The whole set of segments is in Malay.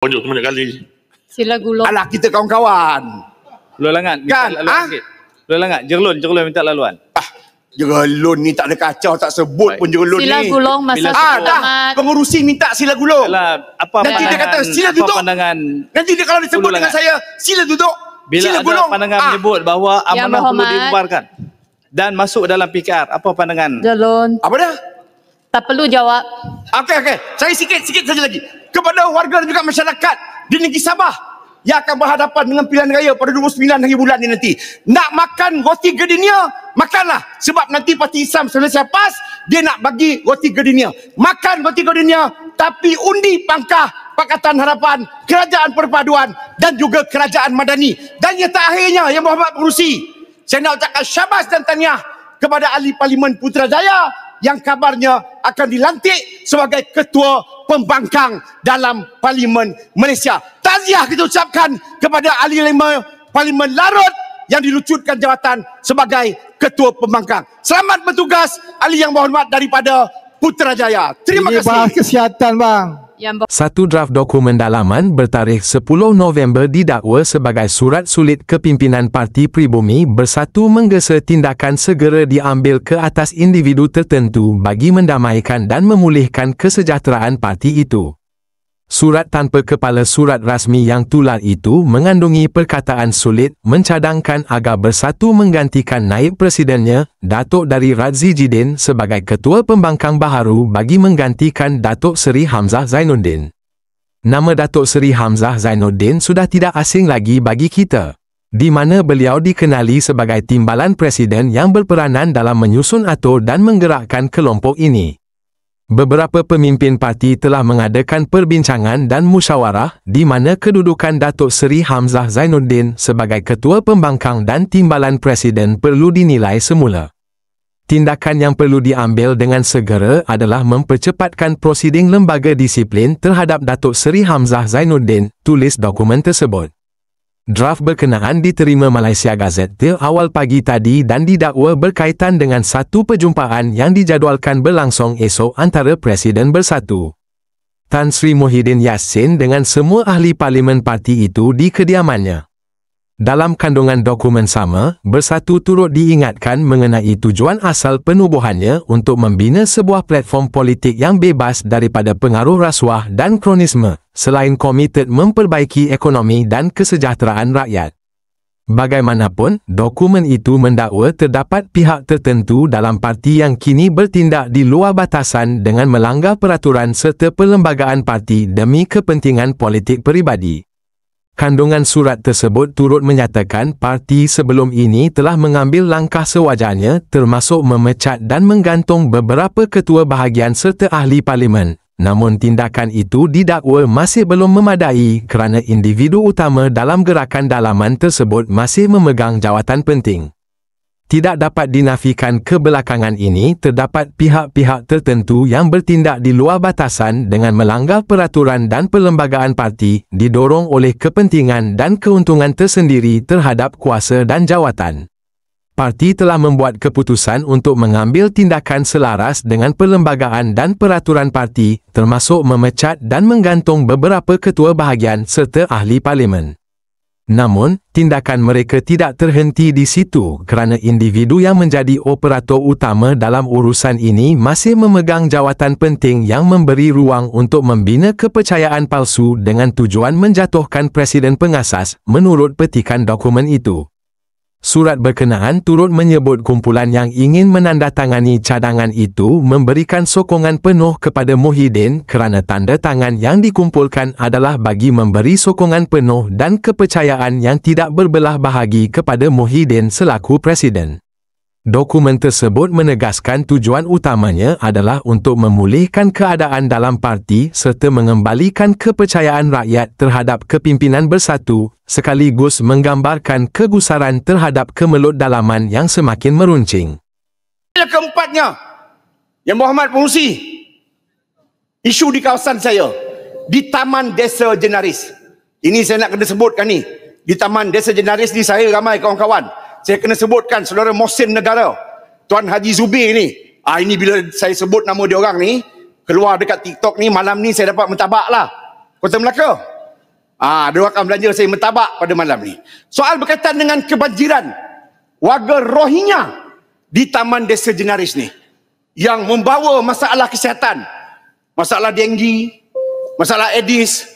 Tunjuk banyak kali. Sila gulung. Alah, kita kawan-kawan. Lulangat Kan? minta laluan sikit. Lulangat jerlun minta laluan. Jerlun ni tak ada kacau, tak sebut pun jerlun Sila ni. gulung masa dah. Pengurusi minta sila gulung. Alah, Nanti dia kata sila duduk. pandangan Nanti dia kalau disebut dengan saya, sila duduk. bila sila ada gulung. pandangan menyebut bahawa Yang amanah perlu berhormat. dibubarkan dan masuk dalam PKR, apa pandangan? Jalon. Apa dah? Tak perlu jawab. Okey. Saya sikit saja lagi. Kepada warga dan juga masyarakat di negeri Sabah yang akan berhadapan dengan pilihan raya pada 29 hari bulan ni nanti. Nak makan roti gardenia, makanlah. Sebab nanti Parti Islam selesai PAS, dia nak bagi roti gardenia. Makan roti gardenia, tapi undi pangkah Pakatan Harapan, Kerajaan Perpaduan dan juga Kerajaan Madani. Dan yang terakhirnya, Yang Berhormat Pengerusi, saya nak ucapkan syabas dan tahniah kepada Ahli Parlimen Putrajaya yang kabarnya akan dilantik sebagai Ketua Pembangkang dalam Parlimen Malaysia. Taziah kita ucapkan kepada Ahli Parlimen Larut yang dilucutkan jawatan sebagai Ketua Pembangkang. Selamat bertugas Ahli yang berhormat daripada Putrajaya. Terima kasih. Bahas kesihatan bang. Satu draft dokumen dalaman bertarikh 10 November didakwa sebagai surat sulit kepimpinan Parti Pribumi Bersatu menggesa tindakan segera diambil ke atas individu tertentu bagi mendamaikan dan memulihkan kesejahteraan parti itu. Surat tanpa kepala surat rasmi yang tular itu mengandungi perkataan sulit mencadangkan agar Bersatu menggantikan naib presidennya, Datuk Dari Radzi Jidin sebagai Ketua Pembangkang baharu bagi menggantikan Datuk Seri Hamzah Zainuddin. Nama Datuk Seri Hamzah Zainuddin sudah tidak asing lagi bagi kita, di mana beliau dikenali sebagai timbalan presiden yang berperanan dalam menyusun atur dan menggerakkan kelompok ini. Beberapa pemimpin parti telah mengadakan perbincangan dan musyawarah di mana kedudukan Datuk Seri Hamzah Zainuddin sebagai Ketua Pembangkang dan Timbalan Presiden perlu dinilai semula. Tindakan yang perlu diambil dengan segera adalah mempercepatkan prosiding lembaga disiplin terhadap Datuk Seri Hamzah Zainuddin, tulis dokumen tersebut. Draft berkenaan diterima Malaysia Gazette awal pagi tadi dan didakwa berkaitan dengan satu perjumpaan yang dijadualkan berlangsung esok antara Presiden Bersatu, Tan Sri Muhyiddin Yassin dengan semua ahli parlimen parti itu di kediamannya. Dalam kandungan dokumen sama, Bersatu turut diingatkan mengenai tujuan asal penubuhannya untuk membina sebuah platform politik yang bebas daripada pengaruh rasuah dan kronisme, selain komited memperbaiki ekonomi dan kesejahteraan rakyat. Bagaimanapun, dokumen itu mendakwa terdapat pihak tertentu dalam parti yang kini bertindak di luar batasan dengan melanggar peraturan serta perlembagaan parti demi kepentingan politik peribadi. Kandungan surat tersebut turut menyatakan parti sebelum ini telah mengambil langkah sewajarnya termasuk memecat dan menggantung beberapa ketua bahagian serta ahli parlimen. Namun tindakan itu didakwa masih belum memadai kerana individu utama dalam gerakan dalaman tersebut masih memegang jawatan penting. Tidak dapat dinafikan kebelakangan ini terdapat pihak-pihak tertentu yang bertindak di luar batasan dengan melanggar peraturan dan perlembagaan parti didorong oleh kepentingan dan keuntungan tersendiri terhadap kuasa dan jawatan. Parti telah membuat keputusan untuk mengambil tindakan selaras dengan perlembagaan dan peraturan parti termasuk memecat dan menggantung beberapa ketua bahagian serta ahli parlimen. Namun, tindakan mereka tidak terhenti di situ kerana individu yang menjadi operator utama dalam urusan ini masih memegang jawatan penting yang memberi ruang untuk membina kepercayaan palsu dengan tujuan menjatuhkan presiden pengasas, menurut petikan dokumen itu. Surat berkenaan turut menyebut kumpulan yang ingin menandatangani cadangan itu memberikan sokongan penuh kepada Muhyiddin kerana tanda tangan yang dikumpulkan adalah bagi memberi sokongan penuh dan kepercayaan yang tidak berbelah bahagi kepada Muhyiddin selaku presiden. Dokumen tersebut menegaskan tujuan utamanya adalah untuk memulihkan keadaan dalam parti serta mengembalikan kepercayaan rakyat terhadap kepimpinan Bersatu, sekaligus menggambarkan kegusaran terhadap kemelut dalaman yang semakin meruncing. Keempatnya, Yang Berhormat Pengerusi, isu di kawasan saya, di Taman Desa Jenaris. Ini saya nak kena sebutkan ni. Di Taman Desa Jenaris ni saya ramai kawan-kawan. Saya kena sebutkan saudara Mohsin Negara, Tuan Haji Zubir ni. Ini bila saya sebut nama dia orang ni, keluar dekat TikTok ni, malam ni saya dapat mentabak lah. Kota Melaka. Dia akan belanja saya martabak pada malam ni. Soal berkaitan dengan kebanjiran warga Rohingya di Taman Desa Jenaris ni yang membawa masalah kesihatan, masalah denggi, masalah Aedes,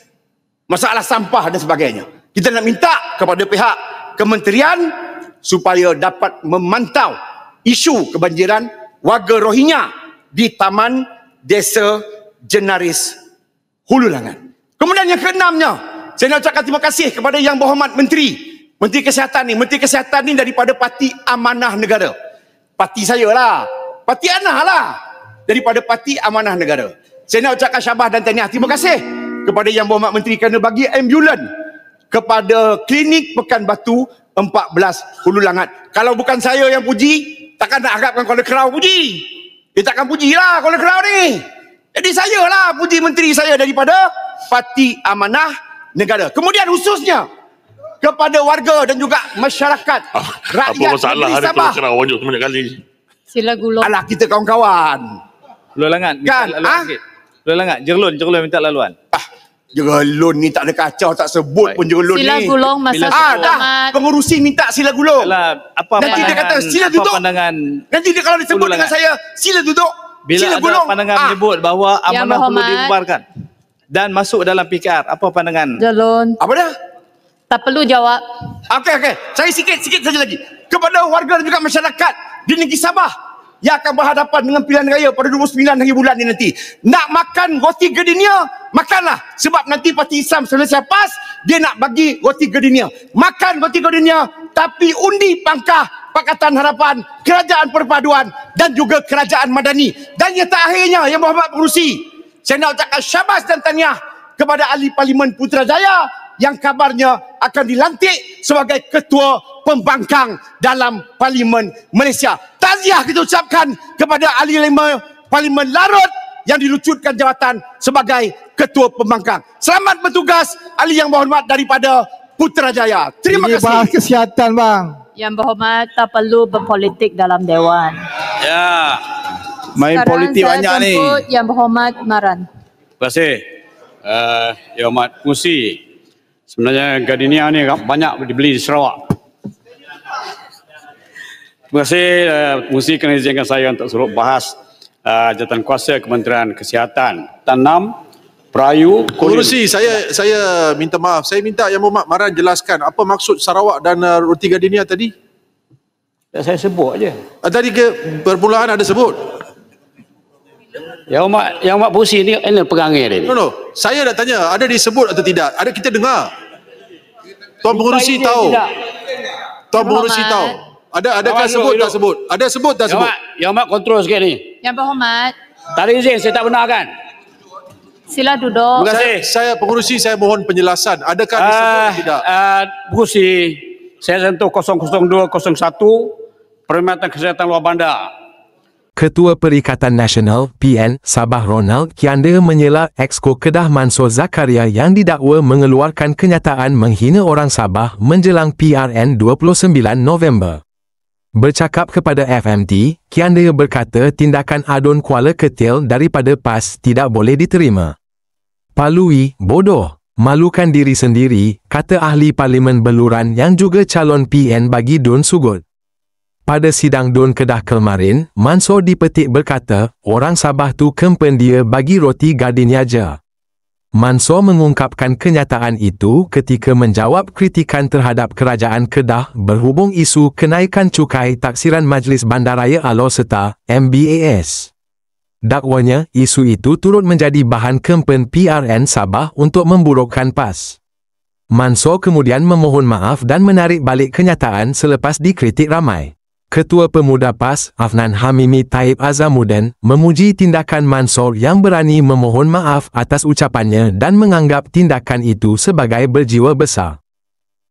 masalah sampah dan sebagainya. Kita nak minta kepada pihak kementerian supaya dapat memantau isu kebanjiran warga Rohingya di Taman Desa Jenaris Hulu Langat. Kemudian yang keenamnya, saya nak ucapkan terima kasih kepada Yang Berhormat Menteri Kesihatan ni. Menteri Kesihatan ni daripada Parti Amanah Negara. Parti saya lah. Parti Anah lah. Daripada Parti Amanah Negara. Saya nak ucapkan syabas dan tahniah. Terima kasih kepada Yang Berhormat Menteri kerana bagi ambulan kepada Klinik Pekan Batu 14 Hulu Langat. Kalau bukan saya yang puji, takkan nak harapkan Kuala Kerau puji. Dia takkan pujilah Kuala Kerau ni. Jadi saya lah puji menteri saya daripada Parti Amanah Negara. Kemudian khususnya kepada warga dan juga masyarakat rakyat apa masalah negeri ada Sabah. Kuala Kerau wajud sebanyak kali. Sila Gulong. Alah, kita kawan-kawan. Lu Langat, minta Kan? laluan sikit. Lu Langat, Jerlun minta laluan. Jerlun ni tak ada kacau, tak sebut Baik. pun Jerlun Sila ni. Gulong masa Bila- Dah, selamat. pengurusi minta sila gulung. Alah, apa Nanti dia pandangan, kata, sila apa duduk. pandangan Nanti dia kalau disebut Hulu dengan Langat. saya, sila duduk. bila sila ada gulung. pandangan menyebut bahawa Yang amanah perlu Berhormat. dibubarkan dan masuk dalam PKR, apa pandangan? Jalon. Apa dia? Tak perlu jawab. Okey. Saya sikit saja lagi. Kepada warga dan juga masyarakat di negeri Sabah yang akan berhadapan dengan pilihan raya pada 29 hari bulan ni nanti. Nak makan roti gardenia, makanlah. Sebab nanti Parti Islam selesai PAS, dia nak bagi roti gardenia. Makan roti gardenia, tapi undi pangkah Pakatan Harapan, Kerajaan Perpaduan dan juga Kerajaan Madani. Dan yang terakhirnya, Yang Berhormat Pengerusi, saya nak ucapkan syabas dan tahniah kepada Ahli Parlimen Putrajaya yang kabarnya akan dilantik sebagai Ketua Pembangkang dalam Parlimen Malaysia. Taziah kita ucapkan kepada Ahli Parlimen Larut yang dilucutkan jawatan sebagai Ketua Pembangkang. Selamat bertugas Ahli Yang Berhormat daripada Putrajaya. Terima Ini bahas kasih. kesihatan bang. Yang Berhormat tak perlu berpolitik dalam Dewan. Ya, main Sekarang politik saya banyak ni. jemput Yang Berhormat Maran. Terima kasih. Yang Amat Pengerusi. Sebenarnya gardenia ni banyak dibeli di Sarawak. Terima kasih Pengerusi kerana izinkan saya untuk suruh bahas jawatan kuasa Kementerian Kesihatan. Tanam Perayu Pengerusi, saya minta maaf. Saya minta Yang Berhormat Maran jelaskan apa maksud Sarawak dan roti gardenia tadi. saya sebut aje. Tadi ke permulaan ada sebut. Yang Amat Pengerusi ni perangai dia ni. No. Saya nak tanya, ada disebut atau tidak? Ada kita dengar. Tuan Pengerusi Bukan tahu. tidak. Tuan Pengerusi Berhormat. tahu. Adakah Awak sebut duduk. tak sebut? Ada sebut tak sebut? Yang Amat kontrol sikit ni. Yang Berhormat, Tak ada izin, saya tak benarkan. sila duduk. Terima kasih. Saya Pengerusi, saya mohon penjelasan. Adakah disebut atau tidak? Pengerusi, saya sentuh 00201 Perkhidmatan Kesihatan Luar Bandar. Ketua Perikatan Nasional PN Sabah Ronald Kianda menyela Exco Kedah Mansor Zakaria yang didakwa mengeluarkan kenyataan menghina orang Sabah menjelang PRN 29 November. Bercakap kepada FMT, Kianda berkata tindakan adun Kuala Ketil daripada PAS tidak boleh diterima. Palui, bodoh, malukan diri sendiri, kata Ahli Parlimen Beluran yang juga calon PN bagi Dun Sugut. Pada sidang Dun Kedah kemarin, Mansor dipetik berkata, orang Sabah tu kempen dia bagi roti gardenia je. Mansor mengungkapkan kenyataan itu ketika menjawab kritikan terhadap Kerajaan Kedah berhubung isu kenaikan cukai taksiran Majlis Bandaraya Alor serta MBAS. Dakwanya, isu itu turut menjadi bahan kempen PRN Sabah untuk memburukkan PAS. Mansor kemudian memohon maaf dan menarik balik kenyataan selepas dikritik ramai. Ketua Pemuda PAS, Afnan Hamimi Taib Azamuddin, memuji tindakan Mansor yang berani memohon maaf atas ucapannya dan menganggap tindakan itu sebagai berjiwa besar.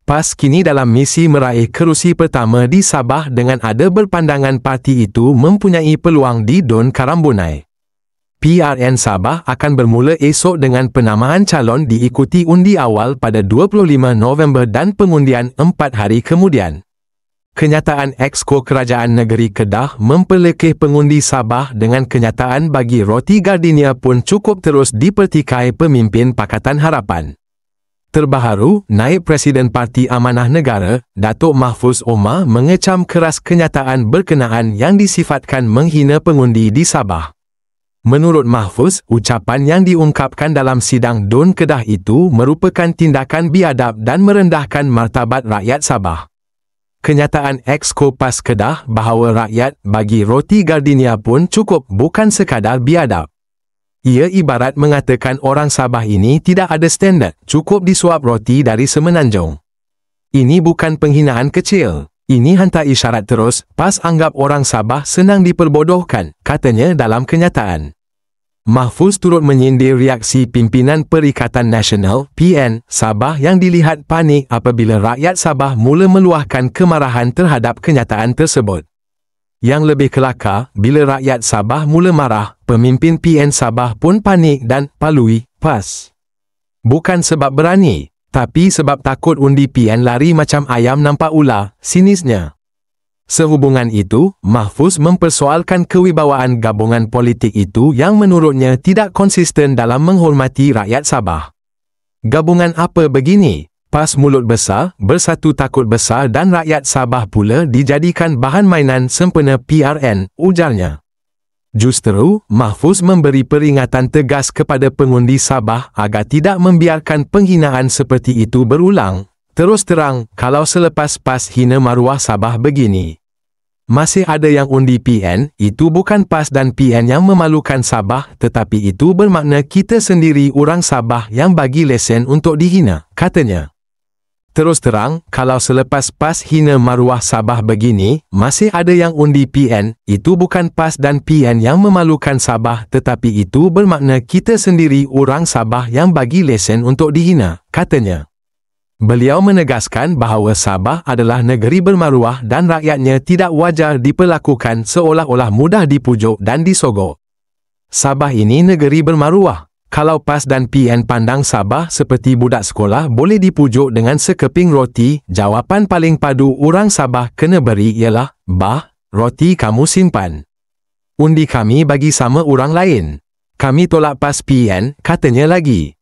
PAS kini dalam misi meraih kerusi pertama di Sabah dengan ada berpandangan parti itu mempunyai peluang di Dun Karambunai. PRN Sabah akan bermula esok dengan penamaan calon diikuti undi awal pada 25 November dan pengundian 4 hari kemudian. Kenyataan Exco Kerajaan Negeri Kedah mempelekeh pengundi Sabah dengan kenyataan bagi roti gardenia pun cukup terus dipertikai pemimpin Pakatan Harapan. Terbaharu, Naib Presiden Parti Amanah Negara, Datuk Mahfuz Omar mengecam keras kenyataan berkenaan yang disifatkan menghina pengundi di Sabah. Menurut Mahfuz, ucapan yang diungkapkan dalam sidang DUN Kedah itu merupakan tindakan biadab dan merendahkan martabat rakyat Sabah. Kenyataan ex-Kopas Kedah bahawa rakyat bagi roti gardenia pun cukup bukan sekadar biadab. Ia ibarat mengatakan orang Sabah ini tidak ada standard, cukup disuap roti dari Semenanjung. Ini bukan penghinaan kecil. Ini hantar isyarat terus, PAS anggap orang Sabah senang diperbodohkan, katanya dalam kenyataan. Mahfuz turut menyindir reaksi pimpinan Perikatan Nasional (PN) Sabah yang dilihat panik apabila rakyat Sabah mula meluahkan kemarahan terhadap kenyataan tersebut. Yang lebih kelakar, bila rakyat Sabah mula marah, pemimpin PN Sabah pun panik dan palui PAS. Bukan sebab berani, tapi sebab takut undi PN lari macam ayam nampak ular, sinisnya. Sehubungan itu, Mahfuz mempersoalkan kewibawaan gabungan politik itu yang menurutnya tidak konsisten dalam menghormati rakyat Sabah. Gabungan apa begini? PAS mulut besar, bersatu takut besar dan rakyat Sabah pula dijadikan bahan mainan sempena PRN, ujarnya. Justeru, Mahfuz memberi peringatan tegas kepada pengundi Sabah agar tidak membiarkan penghinaan seperti itu berulang. Terus terang, kalau selepas PAS hina maruah Sabah begini, masih ada yang undi PN, itu bukan PAS dan PN yang memalukan Sabah, tetapi itu bermakna kita sendiri orang Sabah yang bagi lesen untuk dihina, katanya. Terus terang, kalau selepas PAS hina maruah Sabah begini, masih ada yang undi PN, itu bukan PAS dan PN yang memalukan Sabah, tetapi itu bermakna kita sendiri orang Sabah yang bagi lesen untuk dihina, katanya. Beliau menegaskan bahawa Sabah adalah negeri bermaruah dan rakyatnya tidak wajar diperlakukan seolah-olah mudah dipujuk dan disogok. Sabah ini negeri bermaruah. Kalau PAS dan PN pandang Sabah seperti budak sekolah boleh dipujuk dengan sekeping roti, jawapan paling padu orang Sabah kena beri ialah, bah, roti kamu simpan. Undi kami bagi sama orang lain. Kami tolak PAS PN, katanya lagi.